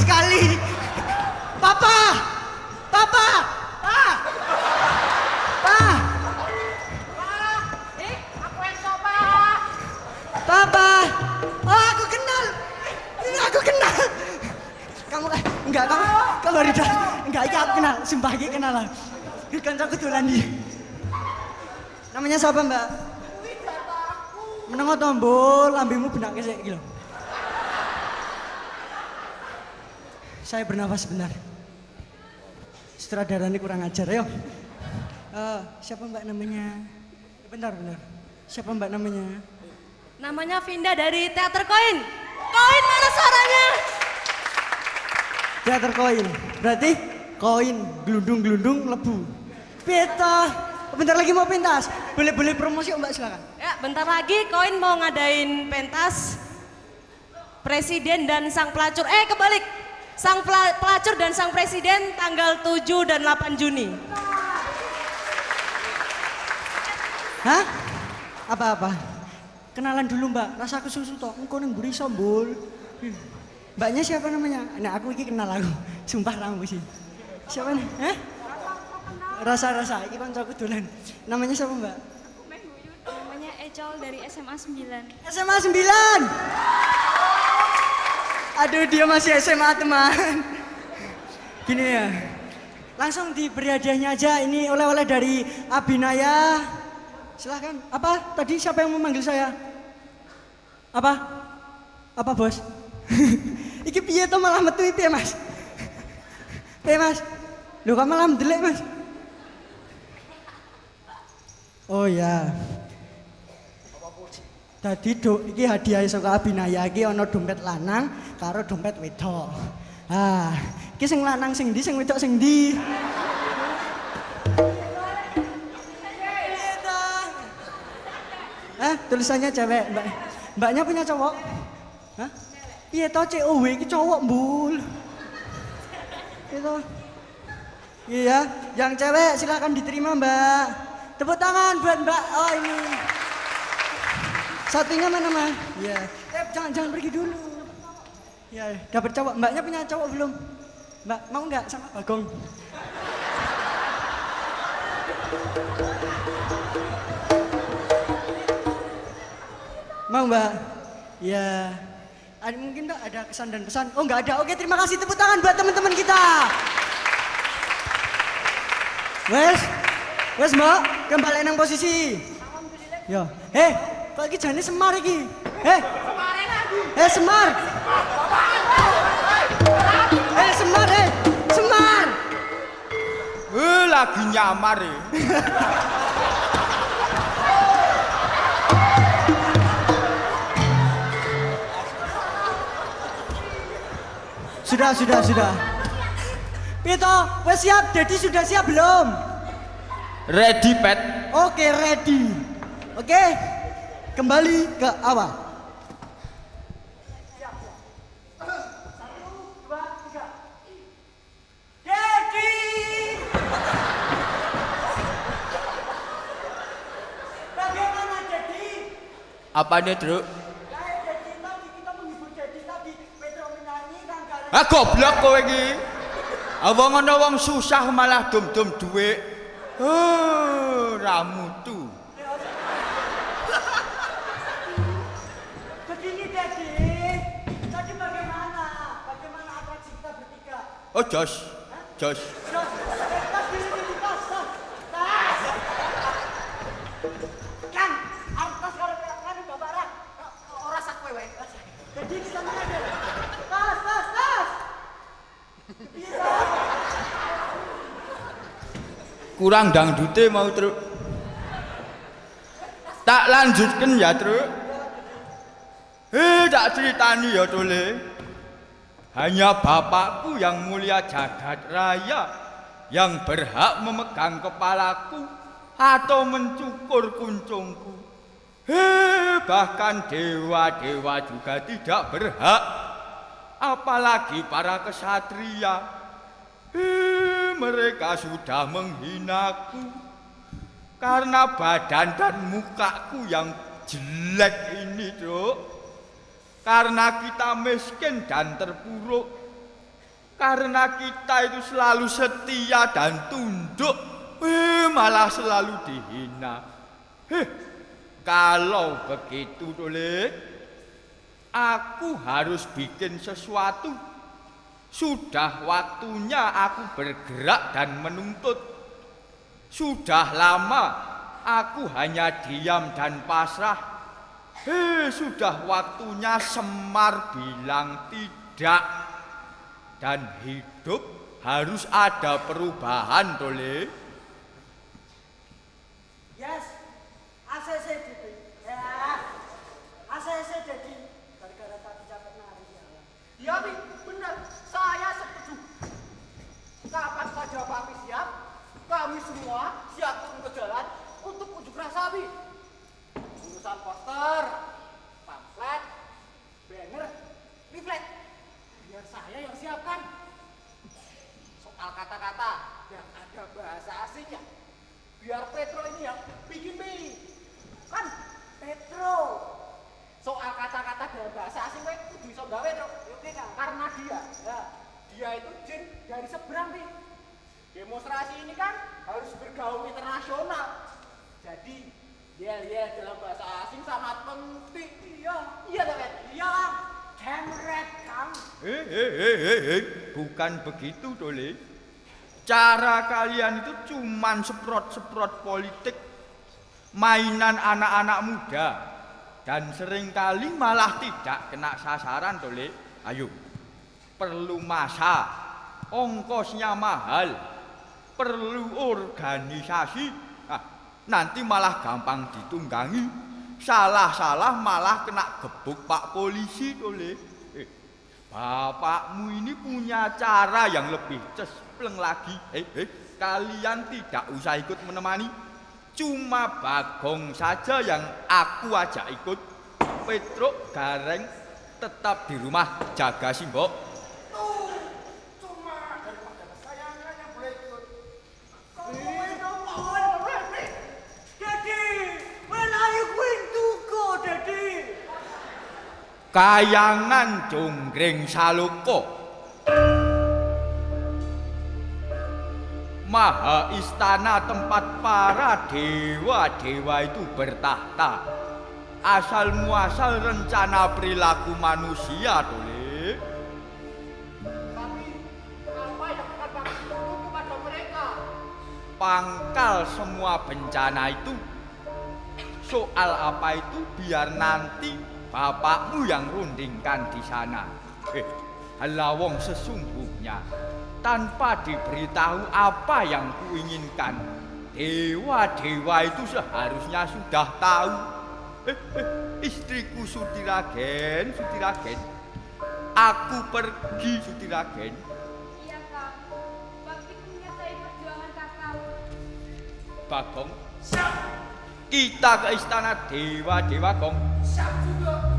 sekali. Papa! Papa! Ah! Ah! Aku esok, Pak. Papa! Oh, aku kenal. Ini aku kenal. Kamu enggak kamu Rida. Enggak, iki aku kenal. Sumpah iki kenal lah. Iki kancaku dolan iki. Namanya siapa, Mbak? Menengo tombol, lambemu benak kesek iki lho. Saya bernafas sebentar. Sutradara ini kurang ajar, ayo. Siapa Mbak namanya? Bentar. Siapa Mbak namanya? Namanya Vinda dari Teater Koin. Koin mana suaranya? Teater Koin. Berarti koin, gelundung-gelundung, lebu. Peta. Bentar lagi mau pentas. Boleh promosi Mbak, silakan. Ya, bentar lagi Koin mau ngadain pentas Presiden dan Sang Pelacur. Kebalik. Sang Pelacur dan Sang Presiden tanggal 7 dan 8 Juni. Hah? Apa-apa? Kenalan dulu Mbak, rasa kesusu toh. Engkau neng buri sombol. Mbaknya siapa namanya? Nah aku ini kenal aku. Sumpah ramu sih. Siapa nih? Hah? Rasa, ini kancaku dolan. Namanya siapa Mbak? Aku Mehuyut, namanya Ecol dari SMA 9. SMA 9. Aduh dia masih SMA teman. Gini ya. Langsung diberi hadiahnya aja. Ini oleh-oleh dari Abinaya. Silahkan. Apa? Tadi siapa yang memanggil saya? Apa? Apa bos? Iki piye to malah metu piye Mas? Piye Mas? Lho kok malah ndelek Mas? Oh ya. Tadi iki hadiah saka Abinaya iki ana dompet lanang karo dompet wedok. Iki sing lanang sing ndi, sing wedok sing ndi? Tulisannya cewek, Mbak. Mbaknya punya cowok? Hah? Iya toh COW iki cowok mbul. Itu. Iya, yang cewek silakan diterima, Mbak. Tepuk tangan buat Mbak. Oh ini. Satunya mana, Mas? Iya. Jangan pergi dulu. Iya, dapat cowok. Mbaknya punya cowok belum? Mbak, mau nggak sama Bagong? Mau Mbak? Ya. Mungkin ada kesan dan pesan. Oh nggak ada. Oke, terima kasih, tepuk tangan buat teman-teman kita. Wes Mbak, kembali nang posisi. Yo, kok iki jane Semar iki? Semar. Semar. Lagi nyamar ya. Sudah. Pito, wes siap? Dedi sudah siap belum? Ready, Pet. Oke, ready. Oke, kembali ke awal. Siap. 1, 2, 3. Dedi! Bagaimana, Dedi? Apanya, Truk? Goblok kowe iki. Wong ana wong susah malah dum-dum dhuwit. Ramutu. Begini, Dedi. Tadi bagaimana? Bagaimana atraksi kita bertiga? Oh, Jos. Tas diri di tas. Kan, artas karo kan Bapak Rak. Ora sak kowe. Jadi di sana ada. Tas. Kurang dangdute mau, Truk. Tak lanjutkan ya, Truk. Tak ceritani ya, Tole. Hanya bapakku yang mulia jagat raya yang berhak memegang kepalaku atau mencukur kuncungku. Bahkan dewa-dewa juga tidak berhak, apalagi para kesatria. Mereka sudah menghinaku karena badan dan mukaku yang jelek ini, Truk. Karena kita miskin dan terpuruk, Karena kita itu selalu setia dan tunduk, malah selalu dihina. Kalau begitu Tole, aku harus bikin sesuatu. Sudah waktunya aku bergerak dan menuntut. Sudah lama aku hanya diam dan pasrah. Sudah waktunya Semar bilang tidak. Dan hidup harus ada perubahan, Tole. Yes, ACC jadi. Ya, ACC jadi. Gara-gara tadi capek nari ya. Ya, Mi, benar. Saya setuju. Kapan saja kami siap, kami semua siap turun ke jalan untuk unjuk rasa, Mi. Urusan poster, pamflet, banner, leaflet. Biar saya yang siapkan. Soal kata-kata yang ada bahasa asingnya, biar Petro ini yang bikin Mi. Kan Petro. Soal kata-kata dalam bahasa asing itu bisa gawe Petro. Karena dia itu jin dari seberang nih. Demonstrasi ini kan harus bergaul internasional. Jadi yel-yel dalam bahasa asing sangat penting. Iya kan? Iya. Jemret Kang. Bukan begitu, Tole. Cara kalian itu cuman seprot-seprot politik, mainan anak-anak muda, dan seringkali malah tidak kena sasaran, Tole. Ayo, perlu masa, ongkosnya mahal, perlu organisasi, nanti malah gampang ditunggangi. Salah-salah malah kena gebuk Pak Polisi, Tole. Bapakmu ini punya cara yang lebih cespleng lagi. Kalian tidak usah ikut menemani. Cuma Bagong saja yang aku ajak ikut. Petruk, Gareng tetap di rumah jaga Simbok. Cuma daripada kesayangan yang boleh ikut. Kayangan Jonggring Saloko. Maha istana tempat para dewa-dewa itu bertahta. Asal muasal rencana perilaku manusia, Tole. Tapi apa yang akan kami tuntut kepada mereka? Pangkal semua bencana itu. Soal apa itu biar nanti bapakmu yang rundingkan di sana. Halawong sesungguhnya tanpa diberitahu apa yang kuinginkan, dewa-dewa itu seharusnya sudah tahu. Istriku Sutiragen, aku pergi Sutiragen. Iya Kang, Bakti menyertai perjuangan Kakak. Bagong, siap. Kita ke istana dewa-dewa, Gong. Siap juga.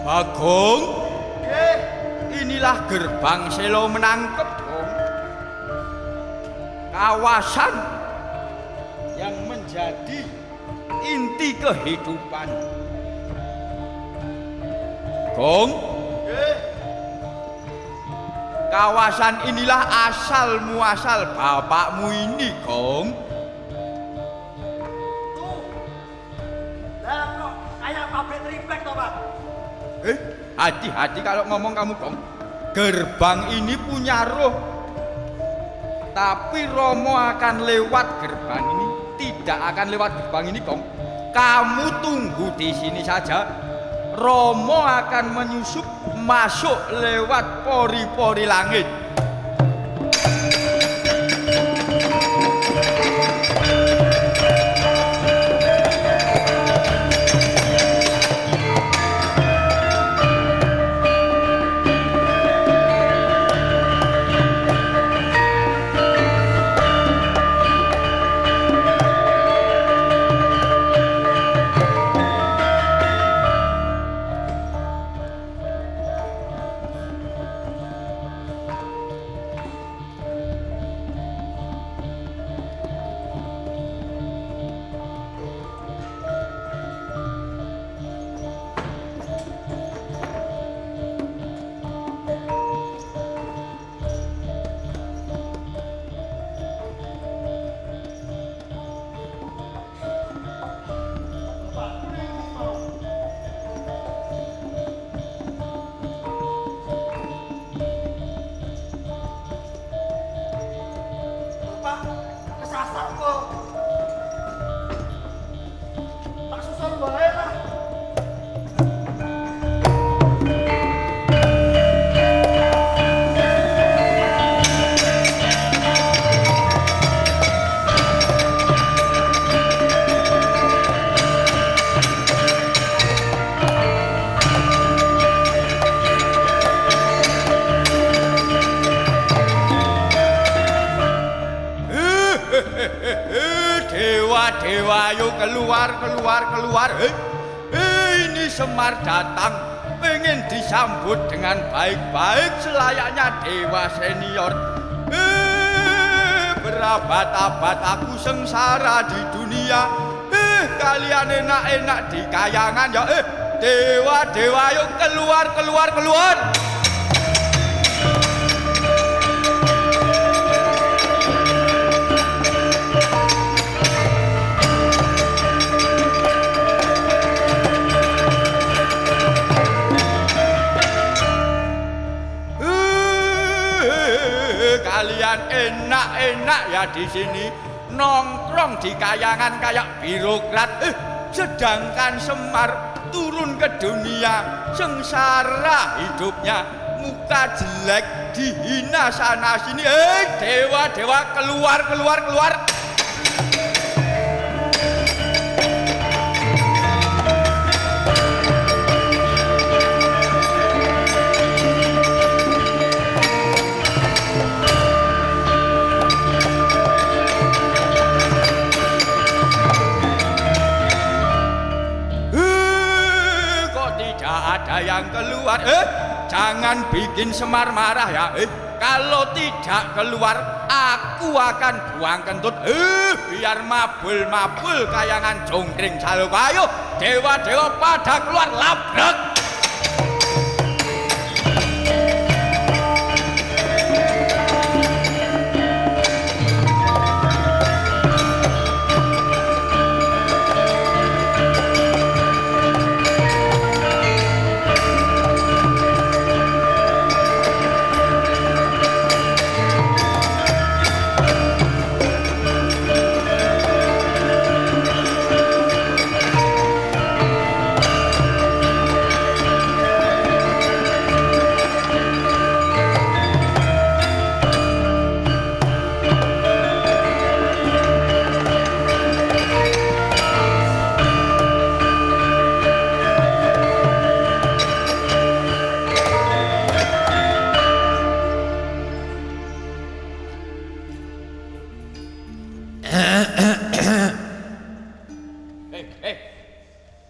Bagong, inilah gerbang Selo menangkep, Gong. Kawasan yang menjadi inti kehidupan. Gong, kawasan inilah asal muasal bapakmu ini, Gong. triplek toh Pak. Hati-hati kalau ngomong kamu Gong. Gerbang ini punya roh. Tapi Romo akan lewat gerbang ini, tidak akan lewat gerbang ini Gong. Kamu tunggu di sini saja. Romo akan menyusup masuk lewat pori-pori langit. Pak, kesasar kok. Tak susul bae lah. Dewa, yuk keluar. Ini Semar datang, pengen disambut dengan baik-baik selayaknya dewa senior. Berabad-abad aku sengsara di dunia. Kalian enak-enak di kayangan ya. Dewa, yuk keluar. Kalian enak-enak ya di sini nongkrong di kayangan kayak birokrat. Sedangkan Semar turun ke dunia sengsara hidupnya, muka jelek, dihina sana sini. Dewa, keluar. Ada yang keluar. Jangan bikin Semar marah ya. Kalau tidak keluar, aku akan buang kentut. Biar mabul kayangan jongkring saluk. Ayo, dewa pada keluar, labrak.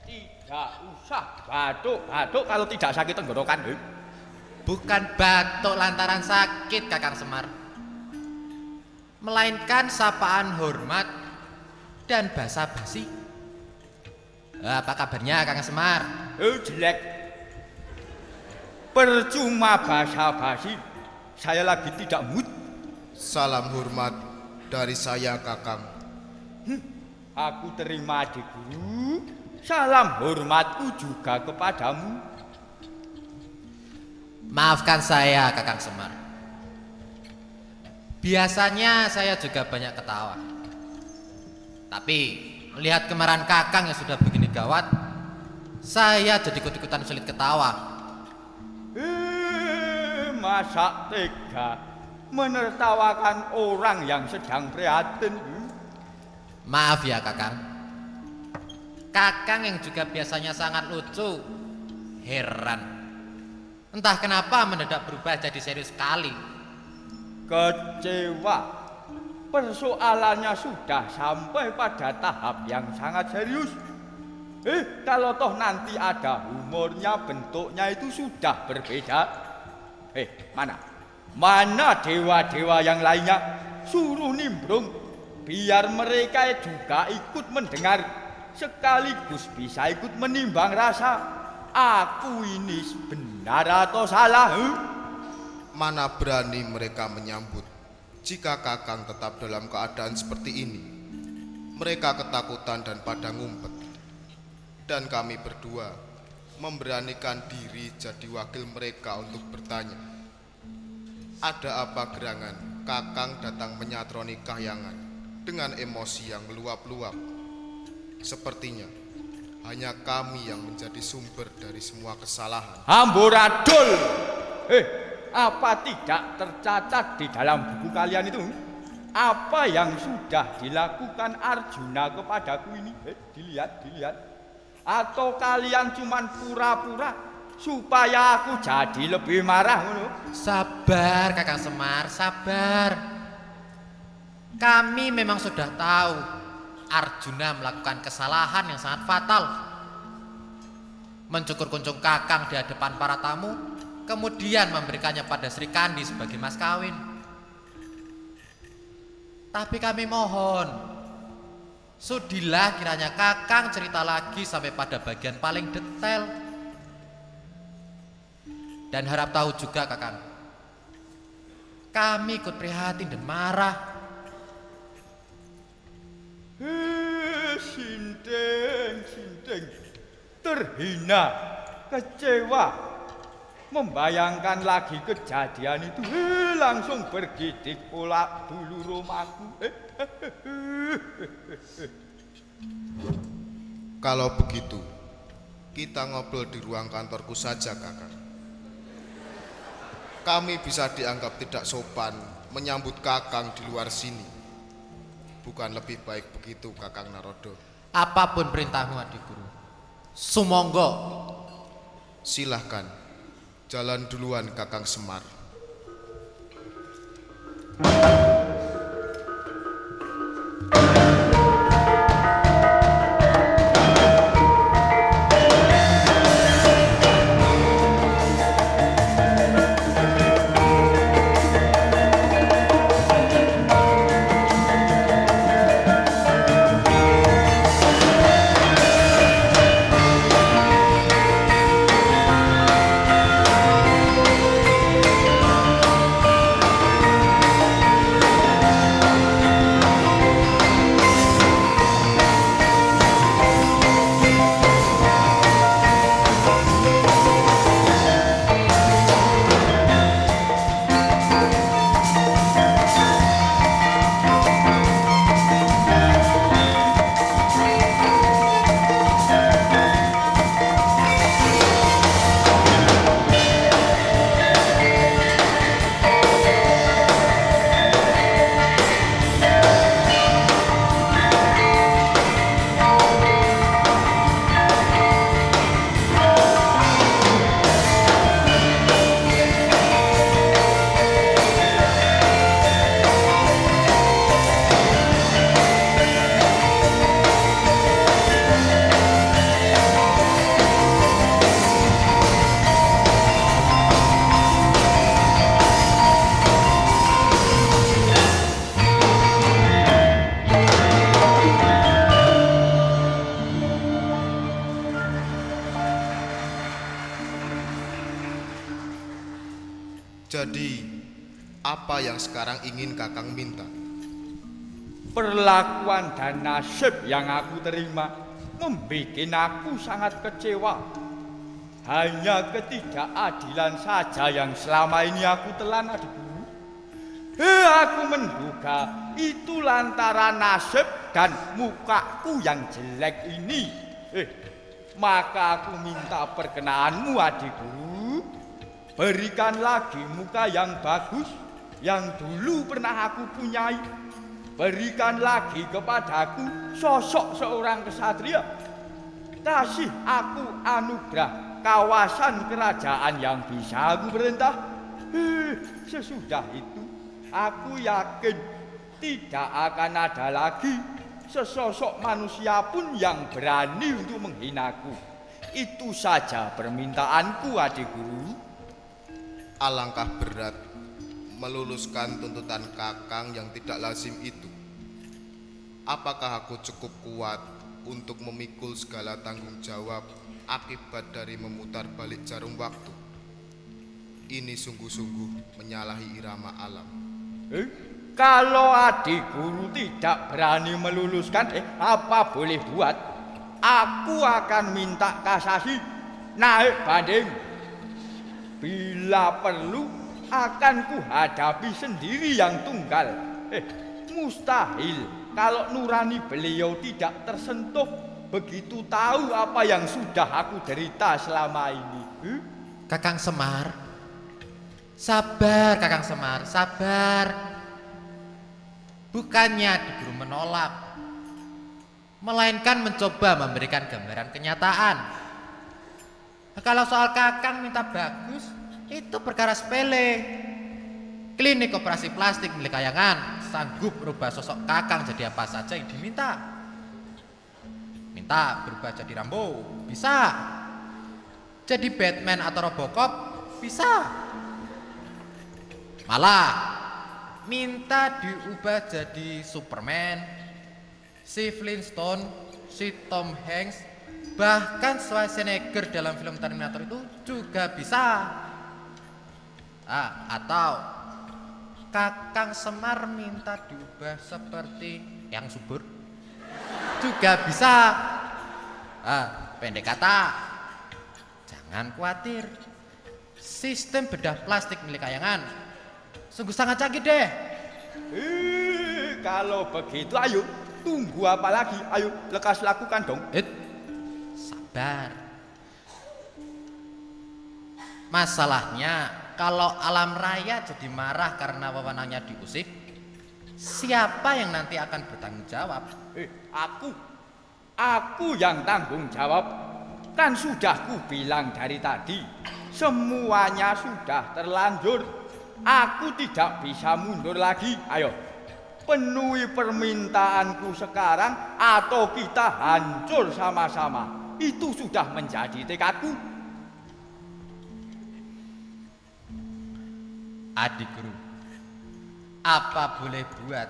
Tidak usah batuk kalau tidak sakit tenggorokan. Bukan batuk lantaran sakit Kakang Semar, melainkan sapaan hormat dan basa-basi. Apa kabarnya Kakang Semar? Jelek. Percuma basa-basi. Saya lagi tidak mood. Salam hormat dari saya Kakang. Aku terima adik guru. Salam hormatku juga kepadamu. Maafkan saya, Kakang Semar. Biasanya saya juga banyak ketawa. Tapi melihat kemarahan Kakang yang sudah begini gawat, saya jadi ikut-ikutan sulit ketawa. Masa tega menertawakan orang yang sedang prihatin? Maaf ya, Kakang. Kakang yang juga biasanya sangat lucu, heran. Entah kenapa mendadak berubah jadi serius sekali. Kecewa. Persoalannya sudah sampai pada tahap yang sangat serius. Kalau toh nanti ada humornya, bentuknya itu sudah berbeda. Mana dewa-dewa yang lainnya? Suruh nimbrung, biar mereka juga ikut mendengar, sekaligus bisa ikut menimbang rasa. Aku ini benar atau salah? Mana berani mereka menyambut jika Kakang tetap dalam keadaan seperti ini. Mereka ketakutan dan pada ngumpet. Dan kami berdua memberanikan diri jadi wakil mereka untuk bertanya. Ada apa gerangan Kakang datang menyatroni kahyangan dengan emosi yang meluap-luap? Sepertinya hanya kami yang menjadi sumber dari semua kesalahan. Amburadul! Apa tidak tercatat di dalam buku kalian itu? Apa yang sudah dilakukan Arjuna kepadaku ini? Dilihat. Atau kalian cuman pura-pura supaya aku jadi lebih marah? Sabar, Kakang Semar, sabar. Kami memang sudah tahu Arjuna melakukan kesalahan yang sangat fatal. Mencukur kunjung Kakang di hadapan para tamu, kemudian memberikannya pada Sri Kandi sebagai mas kawin. Tapi kami mohon, sudilah kiranya Kakang cerita lagi sampai pada bagian paling detail. Dan harap tahu juga, Kakang, kami ikut prihatin dan marah. Sindeng, terhina, kecewa, membayangkan lagi kejadian itu, langsung bergidik pola dulu romaku. Kalau begitu, kita ngobrol di ruang kantorku saja, Kakang. Kami bisa dianggap tidak sopan menyambut Kakang di luar sini. Bukan lebih baik begitu, Kakang Narodo? Apapun perintahmu, adik guru. Sumonggo. Silahkan, jalan duluan, Kakang Semar. Jadi, apa yang sekarang ingin Kakang minta? Perlakuan dan nasib yang aku terima membuat aku sangat kecewa. Hanya ketidakadilan saja yang selama ini aku telan, Adik Guru. Aku menduga itu lantaran nasib dan mukaku yang jelek ini. Maka aku minta perkenaanmu, Adik Guru. Berikan lagi muka yang bagus yang dulu pernah aku punyai. Berikan lagi kepadaku sosok seorang kesatria. Kasih aku anugerah kawasan kerajaan yang bisa aku perintah. Sesudah itu, aku yakin tidak akan ada lagi sesosok manusia pun yang berani untuk menghinaku. Itu saja permintaanku, Adik Guru. Alangkah berat meluluskan tuntutan Kakang yang tidak lazim itu. Apakah aku cukup kuat untuk memikul segala tanggung jawab akibat dari memutar balik jarum waktu? Ini sungguh-sungguh menyalahi irama alam. Kalau Adik Guru tidak berani meluluskan, apa boleh buat? Aku akan minta kasasi, naik banding. Bila perlu, akan kuhadapi sendiri yang tunggal. Mustahil kalau nurani beliau tidak tersentuh begitu tahu apa yang sudah aku derita selama ini. Kakang Semar, sabar Kakang Semar, sabar. Bukannya Adik Guru menolak, melainkan mencoba memberikan gambaran kenyataan. Kalau soal Kakang minta bagus, itu perkara sepele. Klinik operasi plastik milik Kayangan sanggup merubah sosok Kakang jadi apa saja yang diminta. Minta berubah jadi Rambo, bisa. Jadi Batman atau Robocop, bisa. Malah minta diubah jadi Superman, si Flintstone, si Tom Hanks, bahkan Schwarzenegger dalam film Terminator itu juga bisa. Atau Kakang Semar minta diubah seperti yang subur, juga bisa. Pendek kata, jangan khawatir. Sistem bedah plastik milik Kayangan sungguh sangat canggih deh. Kalau begitu ayo, tunggu apa lagi? Ayo, lekas lakukan dong. Sabar. Masalahnya kalau alam raya jadi marah karena wewenangnya diusik, siapa yang nanti akan bertanggung jawab? Aku yang tanggung jawab. Kan sudah ku bilang dari tadi, semuanya sudah terlanjur. Aku tidak bisa mundur lagi. Ayo, penuhi permintaanku sekarang atau kita hancur sama-sama. Itu sudah menjadi tekadku. Adik Guru, apa boleh buat?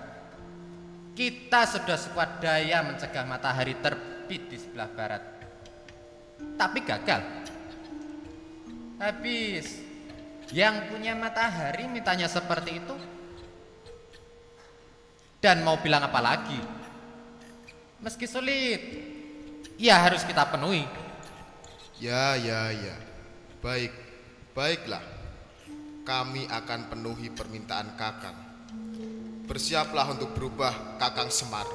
Kita sudah sekuat daya mencegah matahari terbit di sebelah barat, tapi gagal. Habis yang punya matahari mintanya seperti itu, dan mau bilang apa lagi? Meski sulit, ya harus kita penuhi. Ya. Baiklah. Kami akan penuhi permintaan Kakang. Bersiaplah untuk berubah, Kakang Semar.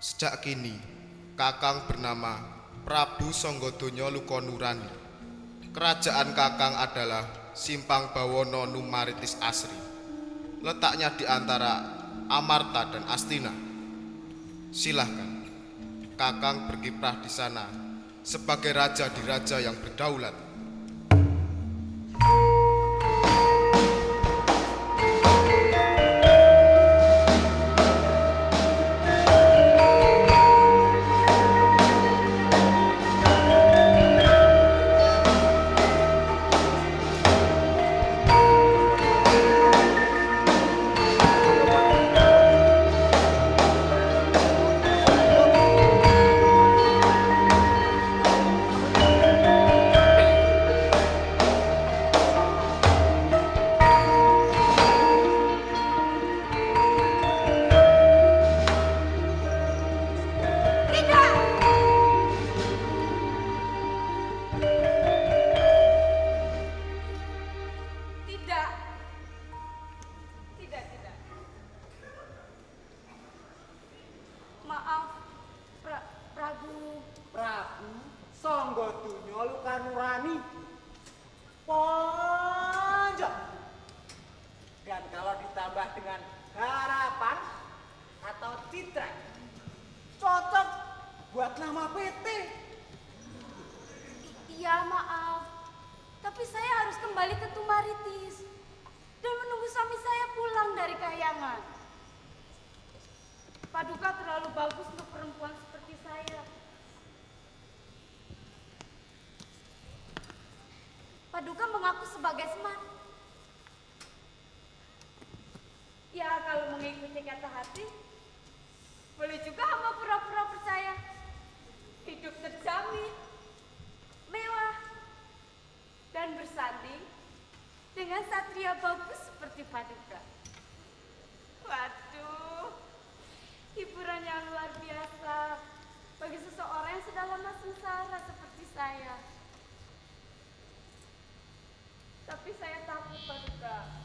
Sejak kini, Kakang bernama Prabu Sanggadonya Lukonurani. Kerajaan Kakang adalah Simpang Bawono Numaritis Asri. Letaknya di antara Amarta dan Astina. Silahkan, Kakang berkiprah di sana sebagai raja di raja yang berdaulat. dengan harapan atau citrek. Cocok buat nama PT. Iya, maaf. Tapi saya harus kembali ke Tumaritis dan menunggu suami saya pulang dari Kahyangan. Paduka terlalu bagus untuk perempuan seperti saya. Paduka mengaku sebagai Semar. Ya, kalau mengikuti kata hati, boleh juga hamba pura-pura percaya. Hidup terjamin, mewah, dan bersanding dengan satria bagus seperti Paduka. Waduh, hiburan yang luar biasa bagi seseorang yang sudah lama sengsara seperti saya. Tapi saya takut, Paduka.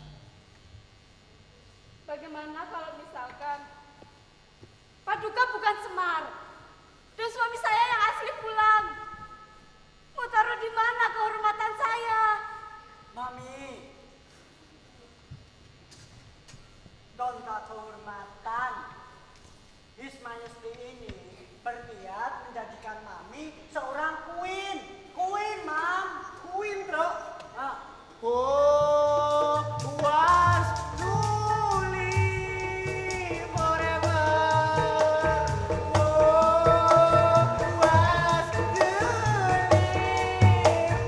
Bagaimana kalau misalkan Paduka bukan Semar dan suami saya yang asli pulang? Mau taruh di mana kehormatan saya? Mami, tonton kehormatan. His Majesty ini berniat menjadikan Mami seorang queen. Queen, Mam. Queen, bro. Nah. Oh, was truly forever. Oh, was truly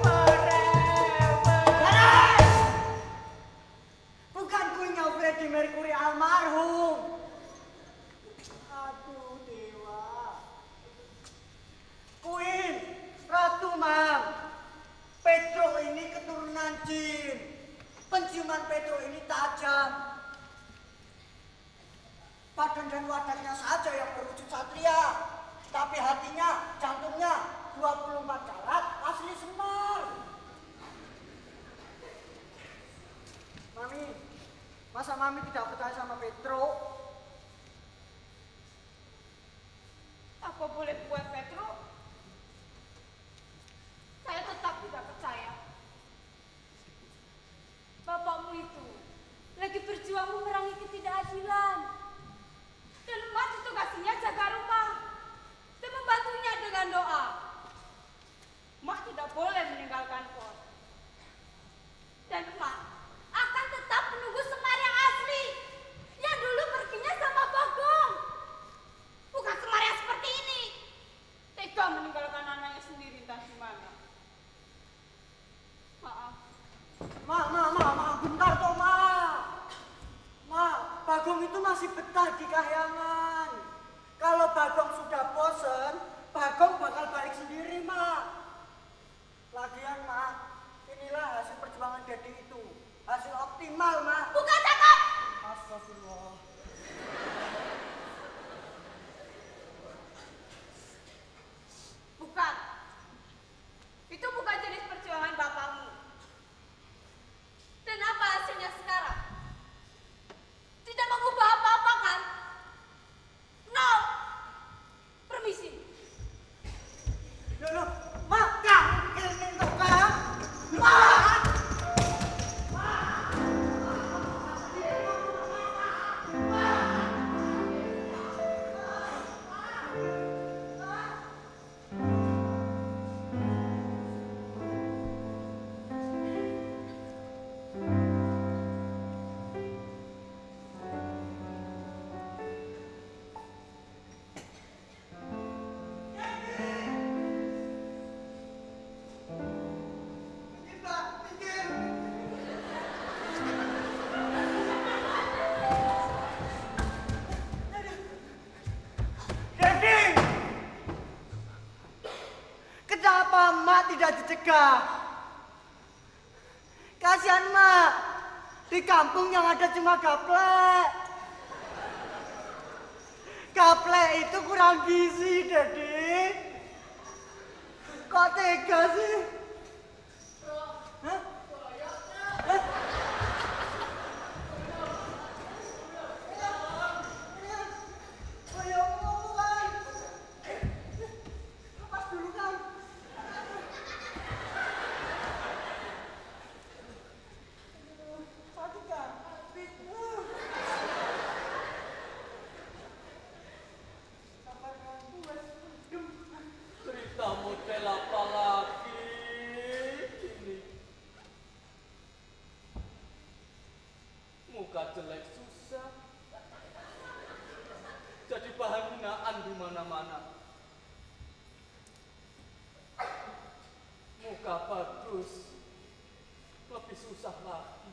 forever. Bukan queennya Freddie Mercury almarhum. Aduh, dewa. Queen, Ratu, Mam. Pedro ini keturunan jin. Penciuman Pedro ini tajam. Badan dan wadahnya saja yang berwujud satria. Tapi hatinya, jantungnya 24 karat asli Semar. Mami, masa Mami tidak percaya sama Pedro? Apa boleh buat Petro? Saya tetap tidak percaya. Bapakmu itu lagi berjuang memerangi ketidakadilan. Dan emak ditugasinya jaga rumah dan membantunya dengan doa. Emak tidak boleh meninggalkan pos. Dan emak akan tetap menunggu Semar yang asli, yang dulu perginya sama Bagong. Bukan Semar yang seperti ini. Tega meninggalkan anaknya sendiri entah di mana. Maaf. Ma, bentar toh, Ma. Ma, Bagong itu masih betah di Kahyangan. Kalau Bagong sudah bosen, Bagong bakal balik sendiri, Ma. Lagian, Ma, inilah hasil perjuangan Dedi itu. Hasil optimal, Ma. Bukan cakap. Astagfirullah. Bukan. Itu bukan jenis perjuangan bapakmu. Dan apa hasilnya sekarang? Tidak mengubah apa-apa kan? Nol. Permisi. Loh, Ma, kamu ini toh, Kang? Ma! Kenapa Mak tidak dicegah? Kasihan Mak, di kampung yang ada cuma gaplek. Gaplek itu kurang gizi, Dedi. Kok tega sih? Hah? Hah? muka jelek susah. Jadi bahan hinaan di mana-mana. Muka bagus, lebih susah lagi.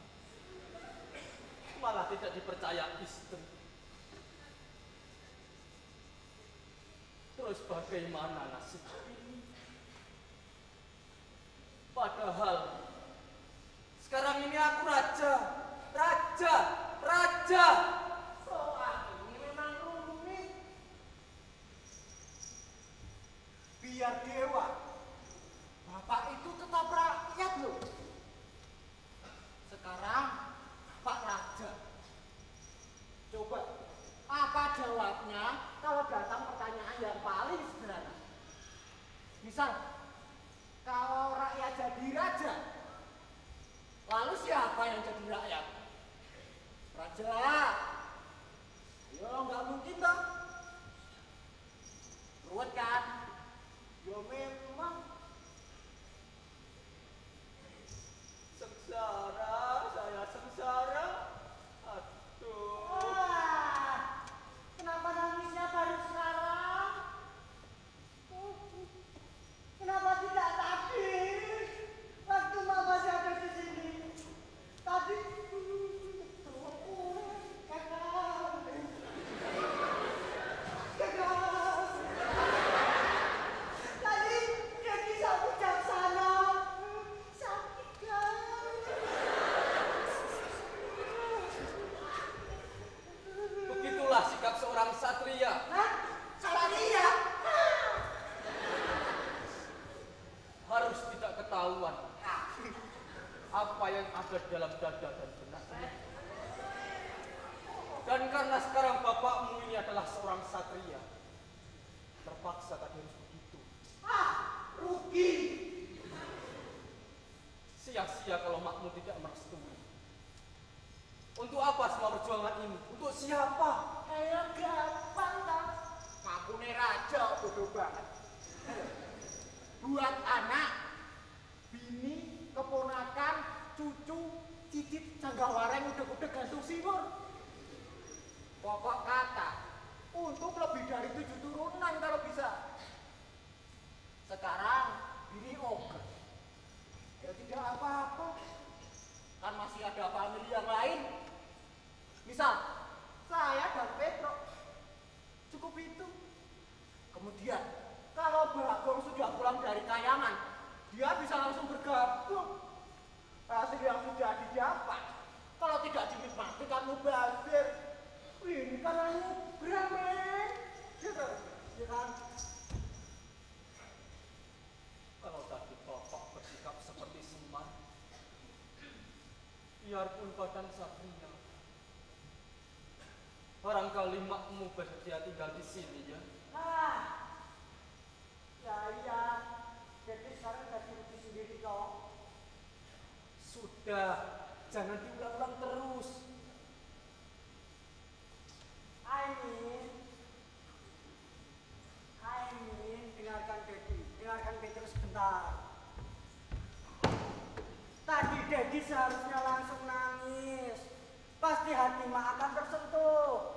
Malah tidak dipercaya istri. Terus bagaimana nasib ini? Padahal sekarang ini aku raja. Soal ini memang rumit. Biar dewa, bapak itu tetap rakyat loh. Sekarang Pak Raja, coba apa jawabnya kalau datang pertanyaan yang paling sederhana? Misal, kalau rakyat jadi raja, lalu siapa yang jadi rakyat? Raja. Yo, nggak mungkin dong. Ruwet kan? Yo memang. Sengsara, saya sengsara. Aduh. Kenapa nangisnya baru sekarang? Kenapa tidak tadi? Waktu mama masih ada di sini. Tadi. Tadi dia bisa bijaksana. Sakit kan? Begitulah sikap seorang satria. Hah? Satria? Harus tidak ketahuan apa yang ada dalam dada dan benaknya. Dan karena sekarang bapakmu ini adalah seorang satria, terpaksa tadi harus begitu. Rugi. Sia-sia kalau makmu tidak merestui. Untuk apa semua perjuangan ini? Untuk siapa? Kayak gampang kan? Aku nih raja, bodoh banget. Buat anak, bini, keponakan, cucu, cicit, canggawareng, udah gantung simur. Pokok kata, untuk lebih dari 7 turunan kalau bisa. Sekarang, bini ogah. Ya tidak apa-apa. Kan masih ada famili yang lain. Misal, saya dan Petro. Cukup itu. Kemudian, kalau Bagong sudah pulang dari kayangan, dia bisa langsung bergabung. Hasil yang sudah didapat, kalau tidak dinikmati kan mubazir. Ini kan anugerah, men. Gitu, ya kan? Kalau tadi bapak bersikap seperti Semar, biarpun badan satria, barangkali makmu bersedia tinggal di sini ya. Ya, jadi sekarang udah cuci sendiri kok. Sudah, jangan diulang-ulang terus. Aimin, dengarkan Dedi, dengarkan Petrus sebentar. Tadi Dedi seharusnya langsung nangis. Pasti hati Mak akan tersentuh.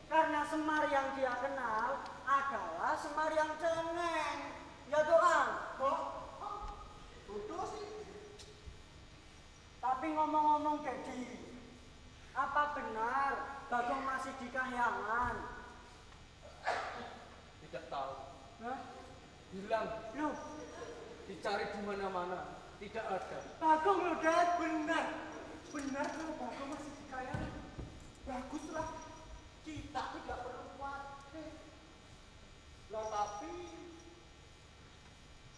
Karena Semar yang dia kenal adalah Semar yang cengeng. Ya doang. Kok? Bodoh sih. Tapi ngomong-ngomong Dedi, apa benar Bagong masih di kahyangan? Tidak tahu. Hah? Bilang, Loh, dicari di mana-mana, tidak ada. Bagong loh Dad, benar. Benar kalau Bagong masih di kahyangan. Baguslah. Kita tidak perlu khawatir. Lah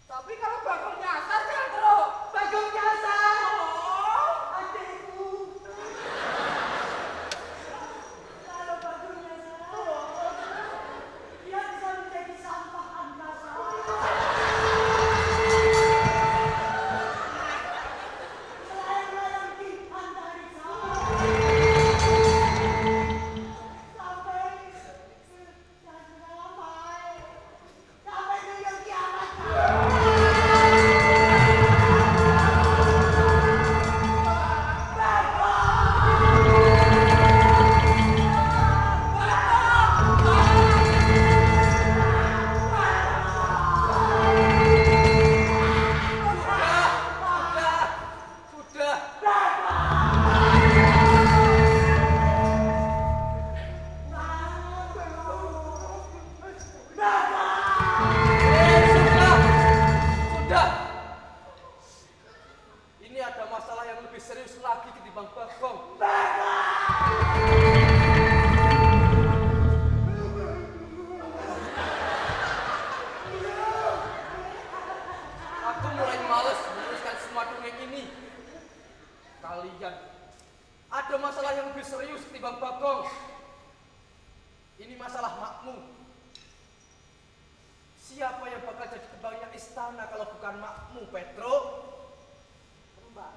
tapi kalau Bagong nyasar jangan terus. Bagong nyasar. Adikku. Kalau Bagong nyasar, dia bisa menjadi sampah angkasa. Selain melayang di antariksanya, ketimbang Bagong. Aku mulai males meneruskan semua dongeng ini. Kalian ada masalah yang lebih serius ketimbang Bagong. Ini masalah makmu. Siapa yang bakal jadi kembangnya istana kalau bukan makmu, Petro? Mbak.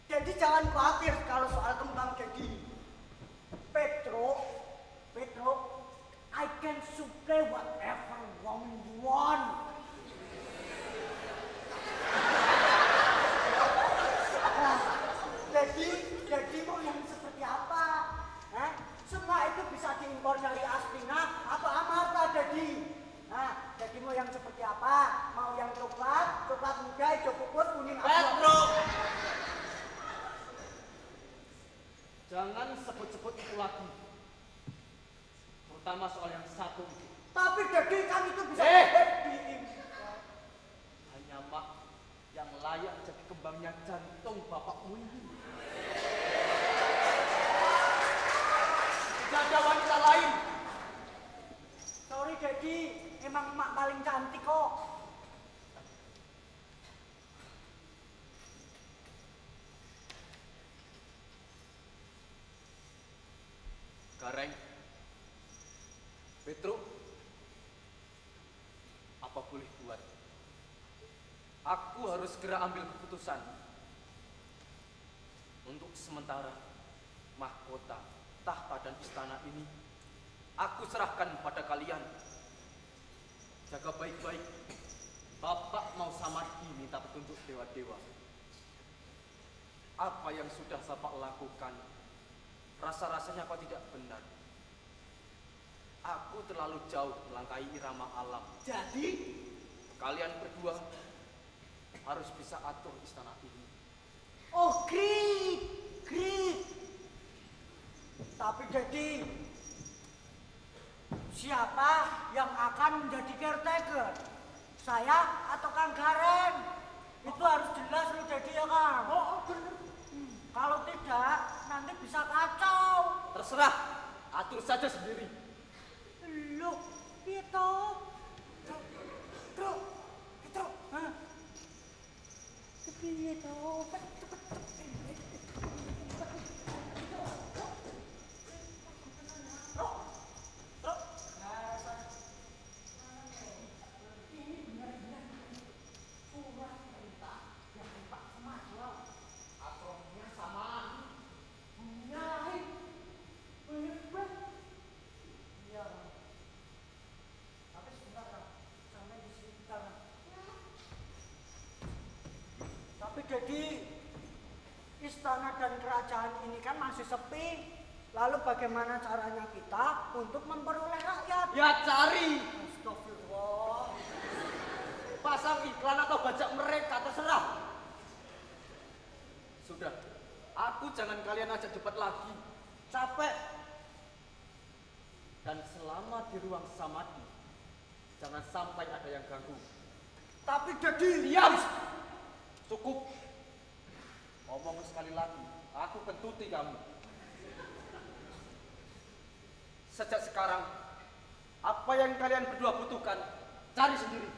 Jadi jangan khawatir kalau soal kembang jadi. Petro, I can supply whatever woman you want. Jadi mau yang seperti apa? Semua itu bisa diimpor dari Astina atau Amarta, jadi. Nah, jadi mau yang seperti apa? Mau yang coklat muda, hijau puput, kuning, Petro! Jangan sebut-sebut itu lagi. Terutama soal yang satu itu. Tapi jadi kan itu bisa diimpor. Hanya mak yang layak jadi kembangnya jantung bapakmu ini. Tidak ada wanita lain. Sorry Daddy, emang emak paling cantik kok. Gareng, Petro, apa boleh buat? Aku harus segera ambil keputusan. Untuk sementara, mahkota, tahta dan istana ini aku serahkan pada kalian. Jaga baik-baik. Bapak mau samadhi minta petunjuk dewa-dewa. Apa yang sudah Bapak lakukan, rasa-rasanya kok tidak benar. Aku terlalu jauh melangkahi irama alam. Jadi, Kalian berdua harus bisa atur istana ini. oh great. Tapi Daddy, siapa yang akan menjadi caretaker? Saya atau Kang Gareng? Itu harus jelas loh Daddy ya Kang. Oh bener. Kalau tidak, nanti bisa kacau. Terserah, atur saja sendiri. Loh, itu. Petro. Hah? Kepiye to? Jadi istana dan kerajaan ini kan masih sepi. Lalu bagaimana caranya kita untuk memperoleh rakyat? Ya cari, Astagfirullah. pasang iklan atau bajak mereka, terserah. Sudah, aku jangan kalian ajak debat lagi. Capek. Dan selama di ruang samadhi, jangan sampai ada yang ganggu. Tapi jadi Diam! Cukup. Ngomong sekali lagi, aku kentuti kamu. Sejak sekarang, apa yang kalian berdua butuhkan, cari sendiri.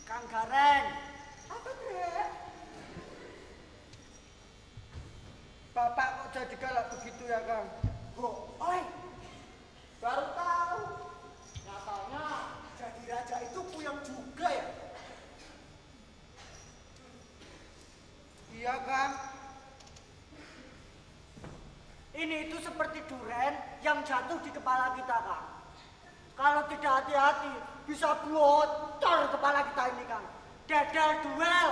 Kang Gareng. Apa Dek? Bapak kok jadi galak begitu ya Kang? Oi, baru tahu. Nyatanya jadi raja itu puyeng juga ya? Iya Kang. Ini itu seperti duren yang jatuh di kepala kita Kang. Kalau tidak hati-hati bisa bocor kepala kita ini Kang. Dadal duel.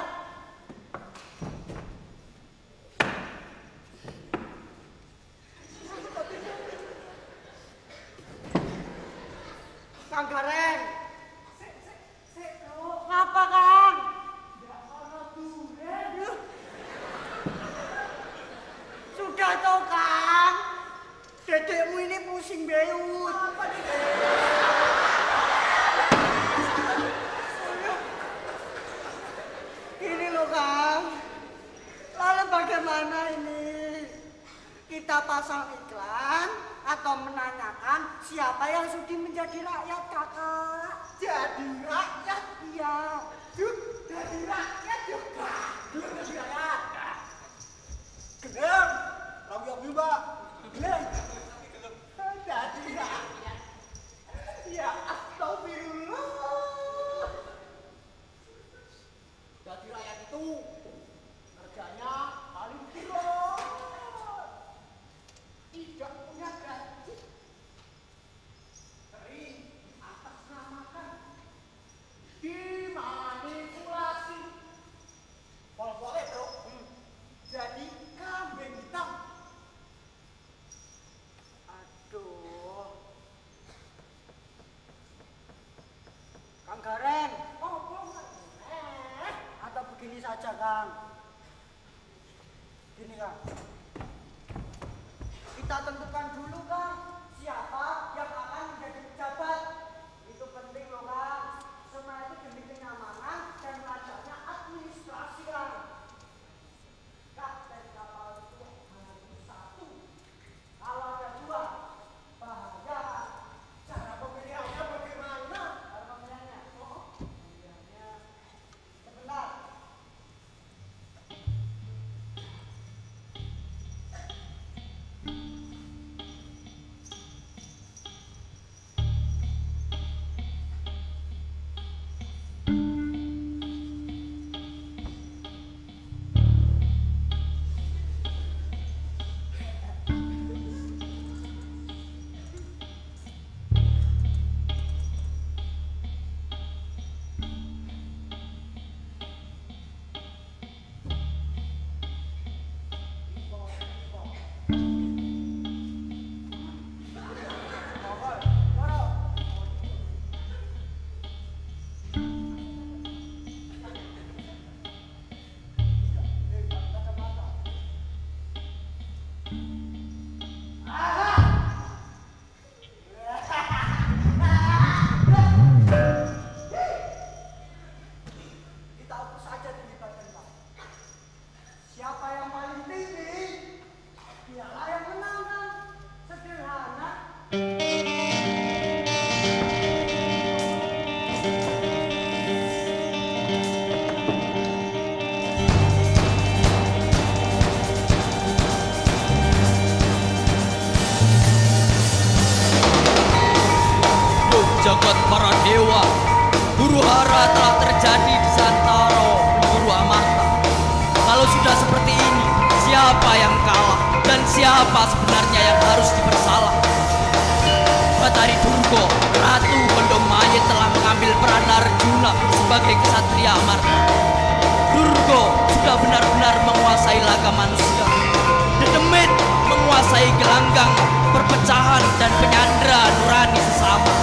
Kang Gareng. Ngapa, Kang? Sudah toh, Kang. Dedekmu ini pusing beut. Apa nih? Ini loh, Kang. Lalu bagaimana ini? Kita pasang iklan atau menanyakan siapa yang sudi menjadi rakyat, Kakak? Jadi rakyat? Iya. Jadi rakyat juga. Jadi rakyat. Gelem. Rakyat juga. Gelem. Jadi rakyat. Ya, astagfirullah. Jadi rakyat itu kerjanya paling kilo. Tidak punya gaji. Sering atasnamakan. Dimanipulasi. Boleh bro. Jadi kambing hitam. Aduh. Kang Gareng. Oh, atau begini saja, Kang. Gini, Kang. Kita tentukan dulu, Kang, siapa yang akan menjadi pejabat. Itu penting loh, Kang. Semua itu demi kenyamanan dan lancarnya administrasi, Kang. Kapten kapal itu hanya satu. Kalau ada dua, bahaya. Cara pemilihannya bagaimana? Cara pemilihannya? Pemilihannya sebentar. jagat para dewa, huru hara telah terjadi di Santaro Penjuru Amarta. Kalau sudah seperti ini, siapa yang kalah dan siapa sebenarnya yang harus dibersalah? Batari Durgo, Ratu Gondong Mayit telah mengambil peran Arjuna sebagai kesatria Amarta. Durgo sudah benar-benar menguasai laga manusia. Dedemit menguasai gelanggang, perpecahan dan penyanderaan nurani sesama.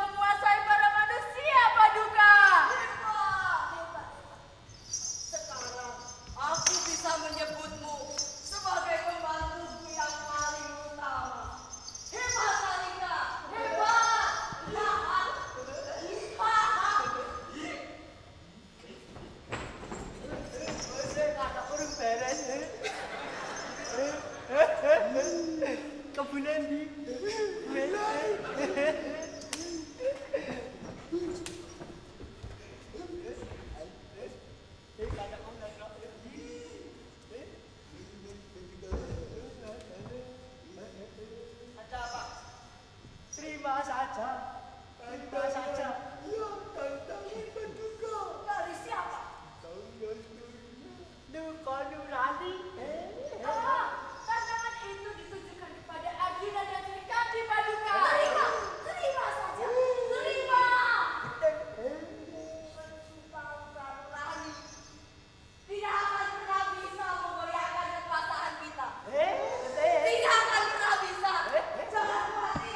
menguasai para manusia, Paduka. Sekarang aku bisa menyebutmu sebagai pembantuku yang paling utama. Hebat, Salika! Hebat! Kata urung beres. Kebunan di. Terima saja. Terima saja. Ya, tantangan Paduka. Dari siapa? Duka Nurani. Tantangan itu ditujukan kepada Agina dan Srikandi, Paduka. Terima saja. Terima. Bersumpah Nurani tidak akan pernah bisa menggoyahkan kekuasaan kita. Tidak akan pernah bisa. Jangan mati.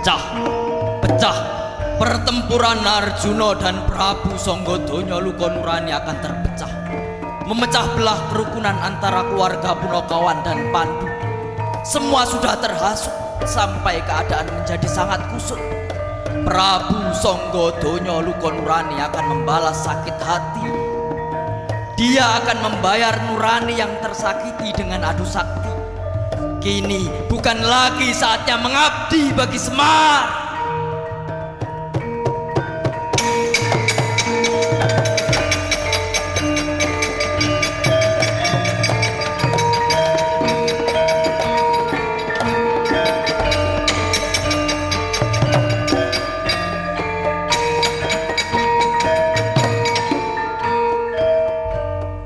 Pecah, pecah. Pertempuran Arjuna dan Prabu Sanggadonya Lukonurani akan terpecah. Memecah belah kerukunan antara keluarga Punokawan dan Pandu. Semua sudah terhasut sampai keadaan menjadi sangat kusut. Prabu Sanggadonya Lukonurani akan membalas sakit hati. Dia akan membayar Nurani yang tersakiti dengan adu sakti. Kini bukan lagi saatnya mengabdi bagi Semar.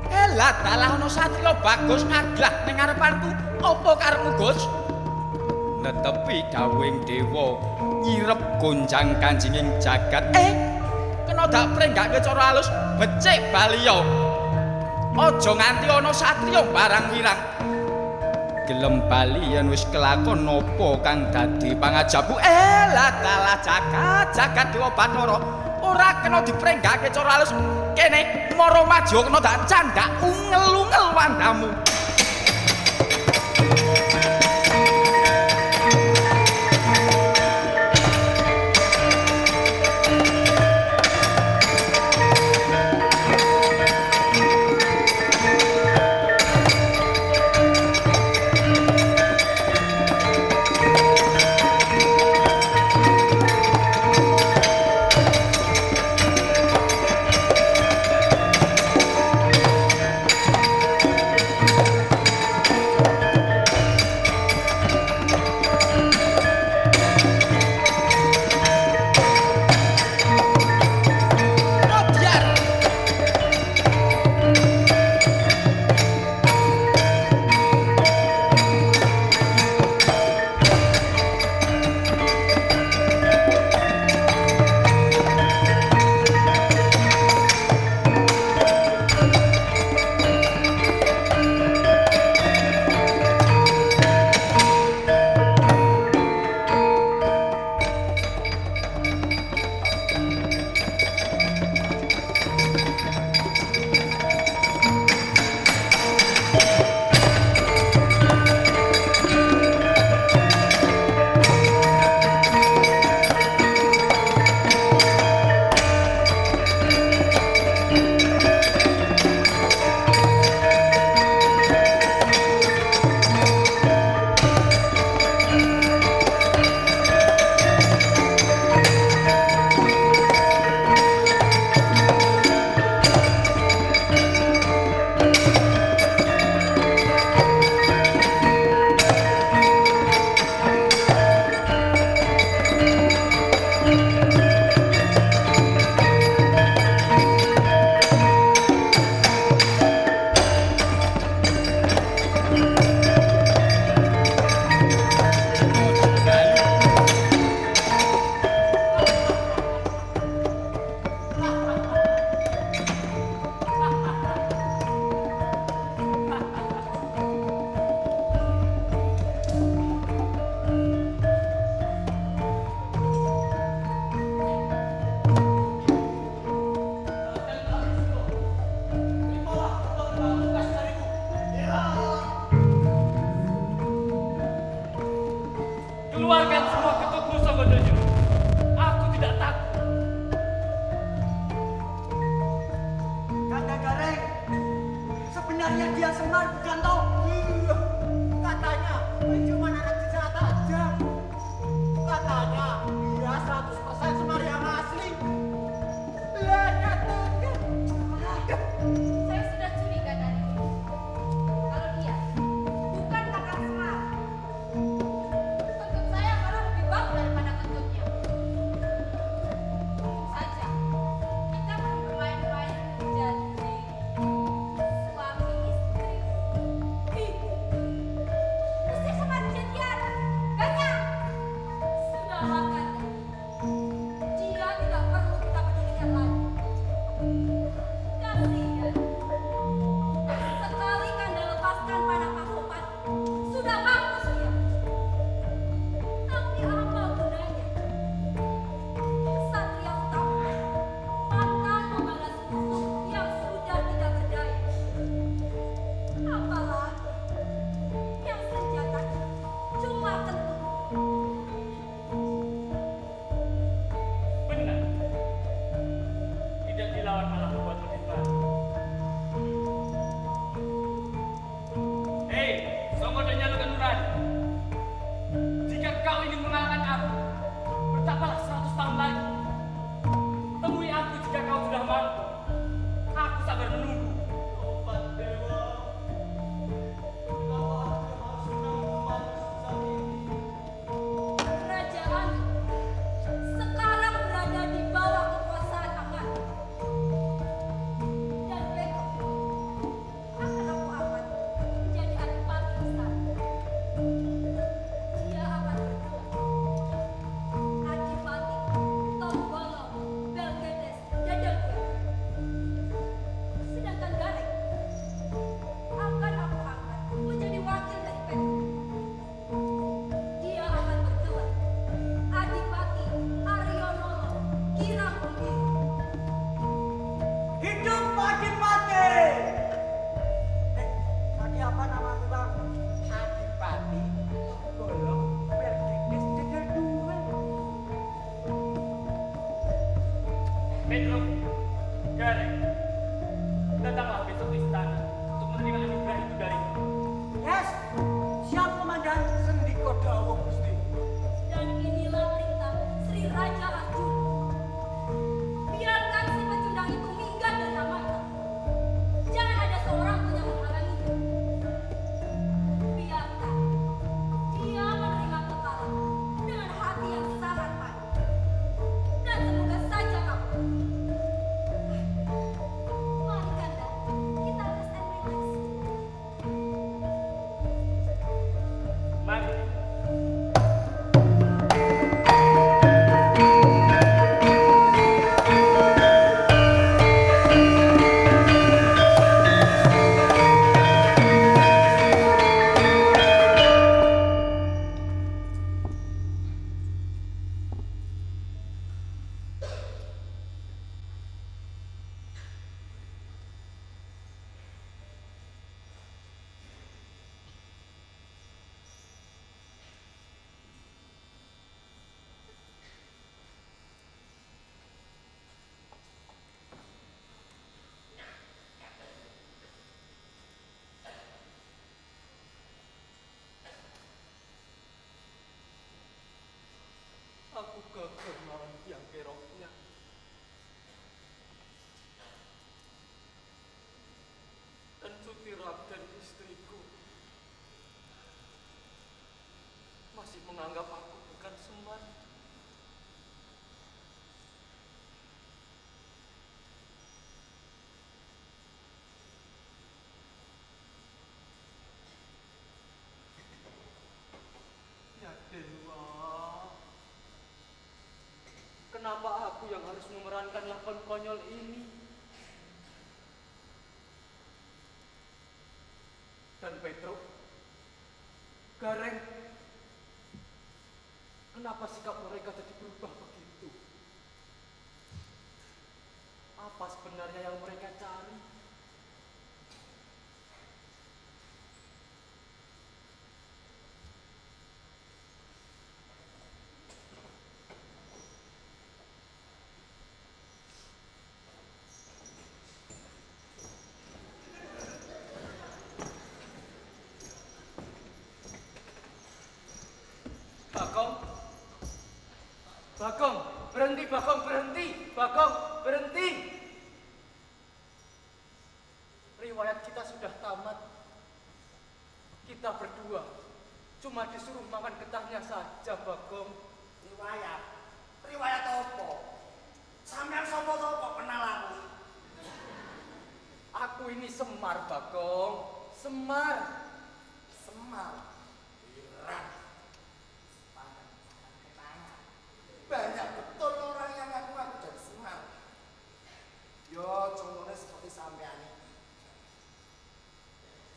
Elah dalah ono satria bagus ngaglah ning ngarepanku. Apa karepmu, Gus? Netepi dawuhing dewa, nyirep gonjang kanjinging jagat. Kena dak prenggake cara halus, becik baliya. Aja nganti ana satria barang wirang. Gelem bali yen wis kelakon napa kang dadi pangajabu. Elah dalah jagat dewa Bathara. Ora kena diprenggake cara halus. Kene mara maju kena dak candak ungel-ungel wandamu. Semar Budanto. Iya, katanya cuma anak sehat aja. Katanya dia 100% Semar yang asli. Lah nyatanya. Saya sudah curiga dari dulu. Kalau dia bukan kakak Semar. Kentut saya malah lebih bau daripada kentutnya. Mungkin saja kita akan bermain-main jadi suami istri. Ih, mesti Semar jadian. Ganyang. Sudahlah Kanda. Dia tidak perlu kita pedulikan lagi. Kasihan. Sekali Kanda lepaskan panah Pakopat, sudah mampus dia. Tapi apa gunanya? Kesatria utama akan membalas musuh yang sudah tidak berdaya. Apalagi yang senjatanya cuma kentut. Benar. Tidak dilawan malah membuat lebih berat. Hei, Songo dan Nyalo Nurani. Jika kau ingin mengalahkan aku, bertapahlah 100 tahun lagi. Temui aku jika kau sudah mampu. Aku sabar menunggu. Obat dewa. Kenapa aku harus menanggung susah ini? Kerajaan sekarang berada di bawah kekuasaan Aman. Dan besok akan aku angkat menjadi adipati besar. Dia akan bergelar Adipati Tonggolo Belgedes Dadalkuer. Sedangkan Gareng akan aku angkat menjadi wakil dari Petruk. Dia akan bergelar Adipati Arionolo Kirangkumbiri. Hidup Adipati. Tadi apa namamu bang? Adipati. Golong Bergedes Dadalkuer. Petruk, Gareng, datanglah besok ke istana untuk menerima anugerah itu dariku. Yes, siap komandan. Sendiko dawuh Gusti. Dan inilah perintah Sri Raja Arjuna. Biarkan si pecundang itu minggat dari amarta. Jangan ada seorang pun yang menghalanginya. Biarkan dia menerima kekalahan dengan hati yang sangat baik. Dan semoga saja kamu. Mari Kanda, kita rest and relax. Mari. Aku gagal melawan tiang keroknya. Dan Sutirap dan istriku masih menganggap aku bukan Semar. Ya Dewa. Kenapa aku yang harus memerankan lakon konyol ini? Dan Petruk, Gareng, kenapa sikap mereka jadi berubah begitu? Apa sebenarnya yang mereka cari? Kita berdua cuma disuruh makan getahnya saja, Bagong. Riwayat apa? Sampeyan sapa to kok kenal aku? Aku ini Semar, Bagong. Semar. Irang. Banyak betul orang yang ngaku jadi Semar. Yo, contohnya seperti sampean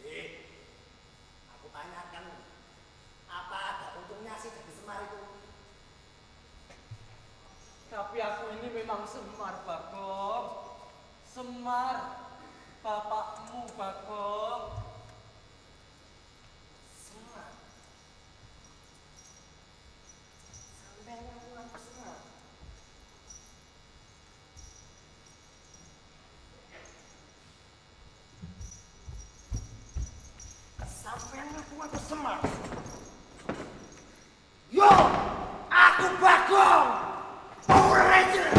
ini. Aku tanyakan, apa ada untungnya sih jadi Semar itu? Tapi aku ini memang Semar, Bagong. Semar. Bapakmu, Bagong. Semar. Sampean ngaku Semar. Sampean ngaku Semar. Yo, aku Bagong. Power Ranger.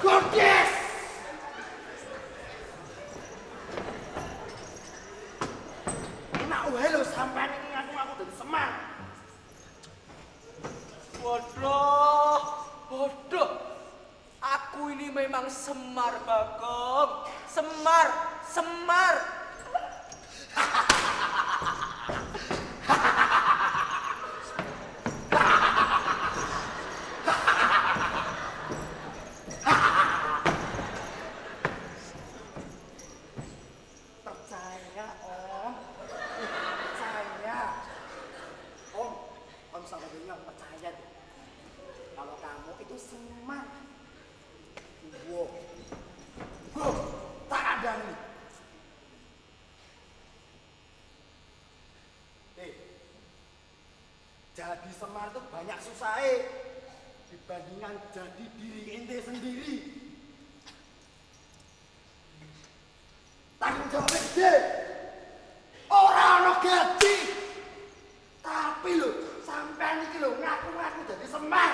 Gorgeous. Enak wae lho sampean iki ngaku dadi Semar. Bodoh. Aku ini memang Semar, Bagong. Semar. Percaya, Om. Percaya. Om sampeyan percaya deh. Kalau kamu itu Semar. Wow, tak ada nih. Jadi Semar itu banyak susahnya dibandingkan jadi diri ente sendiri. Tanggung jawab gede. Orang ono gaji. Tapi lho, sampean iki lho ngaku-ngaku jadi Semar.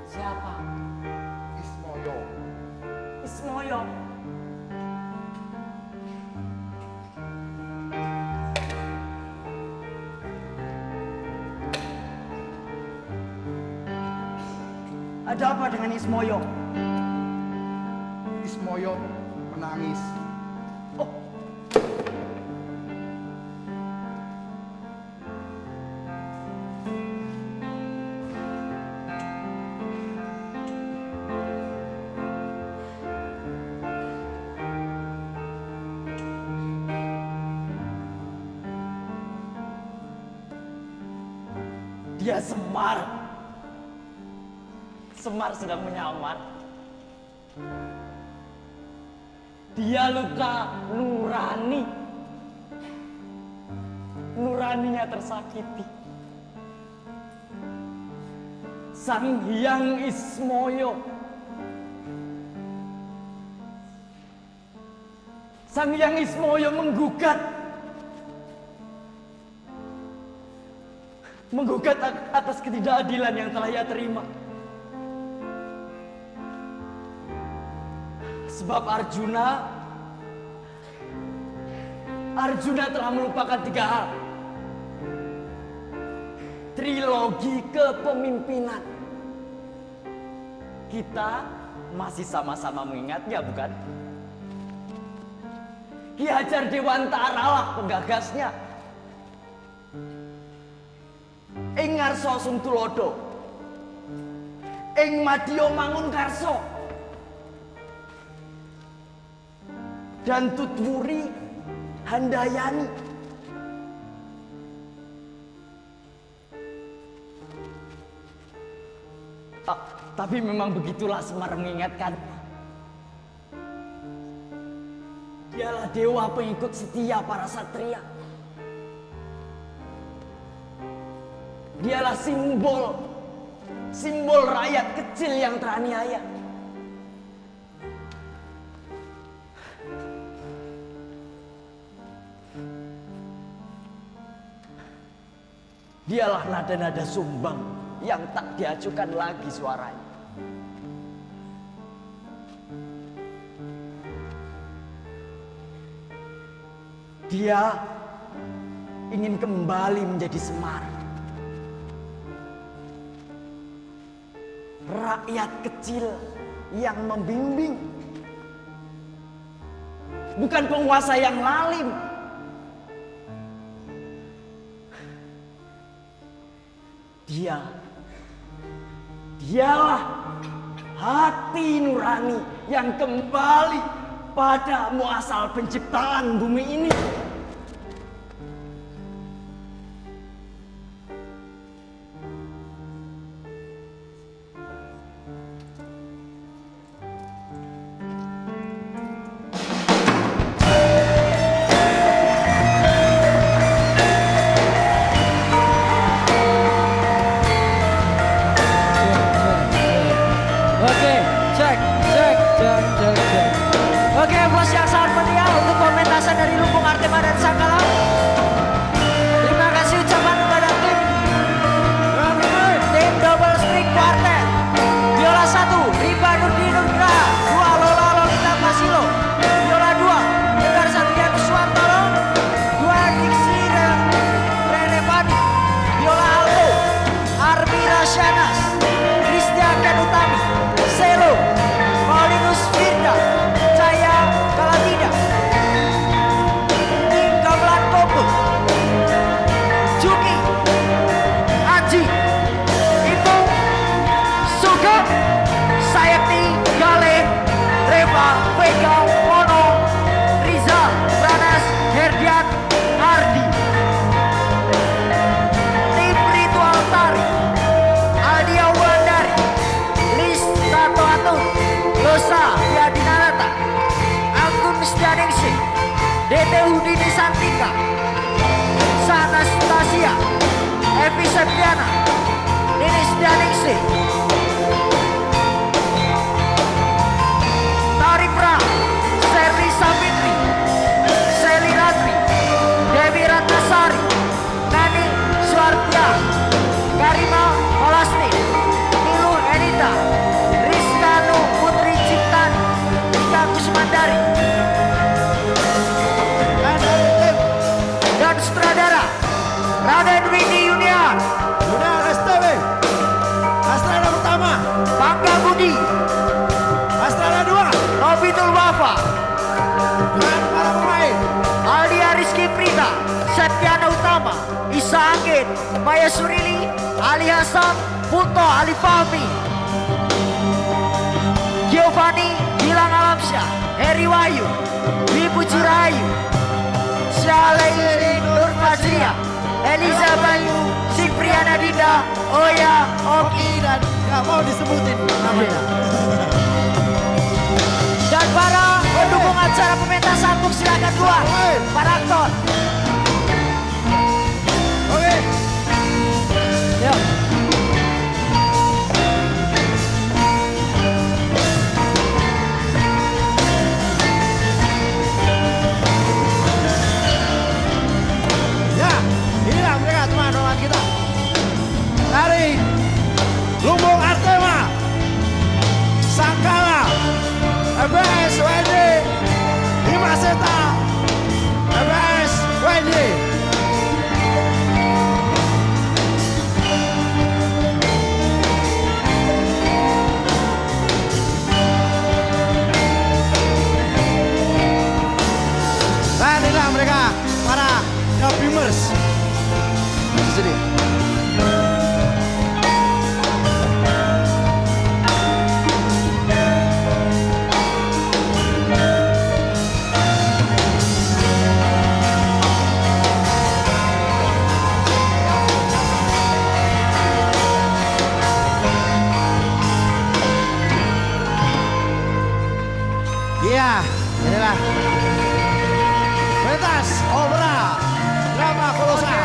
Siapa? Ismoyo. Ismoyo. Ada apa dengan Ismoyo? Ismoyo menangis. Oh, Dia Semar. Semar sedang menyamar. Dia luka nurani. Nuraninya tersakiti. Sang Hyang Ismoyo. Sang Hyang Ismoyo menggugat atas ketidakadilan yang telah ia terima. Sebab Arjuna telah melupakan 3 hal. Trilogi kepemimpinan. Kita masih sama-sama mengingatnya, bukan? Ki Hajar Dewantara lah penggagasnya. Ing ngarsa Sungtulodo, ing Madya Mangunkarsa, dan Tutwuri Handayani. Tapi memang begitulah Semar mengingatkan. Dialah dewa pengikut setia para satria. Dialah simbol rakyat kecil yang teraniaya. Dialah nada-nada sumbang yang tak diacukan lagi suaranya. Dia ingin kembali menjadi Semar. Rakyat kecil yang membimbing. Bukan penguasa yang lalim. Dialah hati nurani yang kembali pada muasal penciptaan bumi ini. Oke, bos yang sangat mulia untuk pementasan dari Lumbung Artema dan Sangkala. Terima kasih ucapan kepada tim Double String Quartet. Biola 1, Riba Nurdi Nugraha. 2, Lola Lolita Masilo. Biola 2, Tegar Satria Kuswantoro. 2, Diksi Rene Padi. Biola alto, Armi Rasyanas. Kristia Kanutami. Selo, Paulinus Firda. Kalau tidak, tim gamelan Kombo, Juki, Aji, Ipung, Sugeng, Sayakti, Gale, Reva, Vega, Mono, Riza, Pranas, Herdian, Ardi. Tim Ritual Tari, Aldia Wandari, Lis Tato Atung, Losa Yadinanata, Stianingsih, DT Udini Santika, Sana Stasia, Evi Septiana, Nini Stianingsih, Tari Pra, Serli Sabitri, Seli Ratri, Dewi Ratnasari, Nani Suartia, Karima Olasni, Nilu Enita, Raden Windy Junior STW. Astrana pertama Bangga Budi, Astrana 2 Nobitul Wafa, dengan para pemain Aldia Rizky Prita, Septiana Utama, Isa Angin, Maya Surili, Ali Hasan, Punto Ali Fahmi, Giovanni Gilang Alamsyah, Heri Wahyu, Wibu Cirayu, Syalaini Nur Fazria, Eliza Bayu, Sipriana Dinda, Oya, Oki, dan nggak mau disebutin namanya. dan para pendukung acara pementas sambung silakan keluar. Para aktor. Oke. Yuk. Ya, inilah mereka teman-teman kita dari Lumbung Artema, Sangkala, EBS WD, Himaseta, EBS WD. Dan inilah mereka para Dabimers di sini. Iya, inilah pentas opera drama kolosal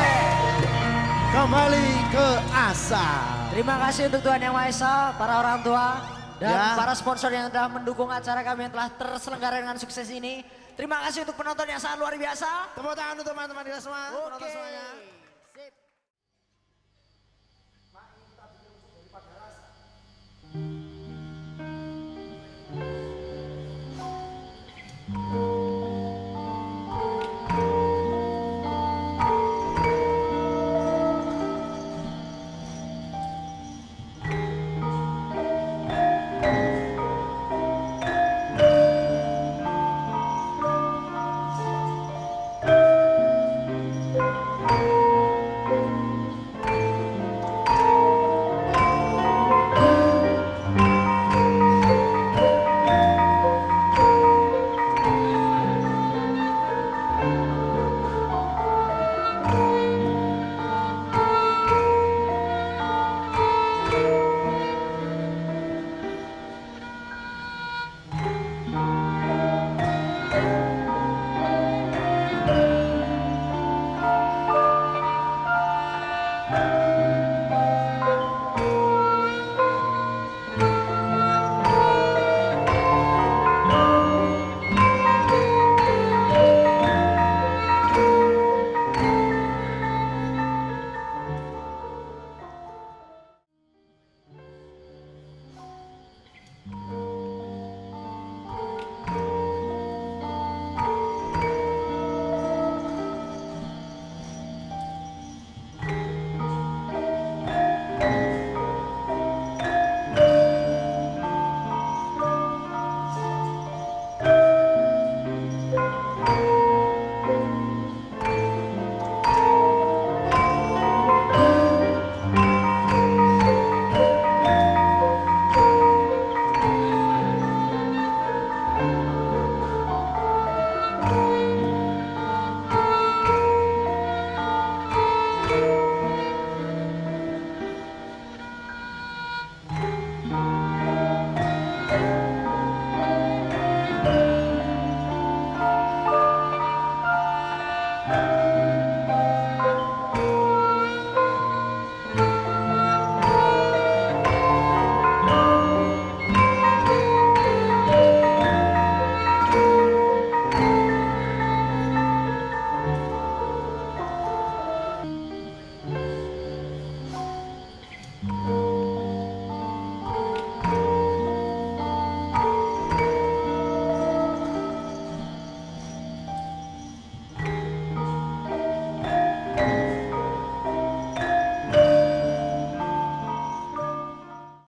kembali ke asal. Terima kasih untuk Tuhan Yang Maha Esa, para orang tua, dan Ya. para sponsor yang telah mendukung acara kami yang telah terselenggara dengan sukses ini. Terima kasih untuk penonton yang sangat luar biasa. Tepuk tangan untuk teman-teman kita semua, penonton semuanya.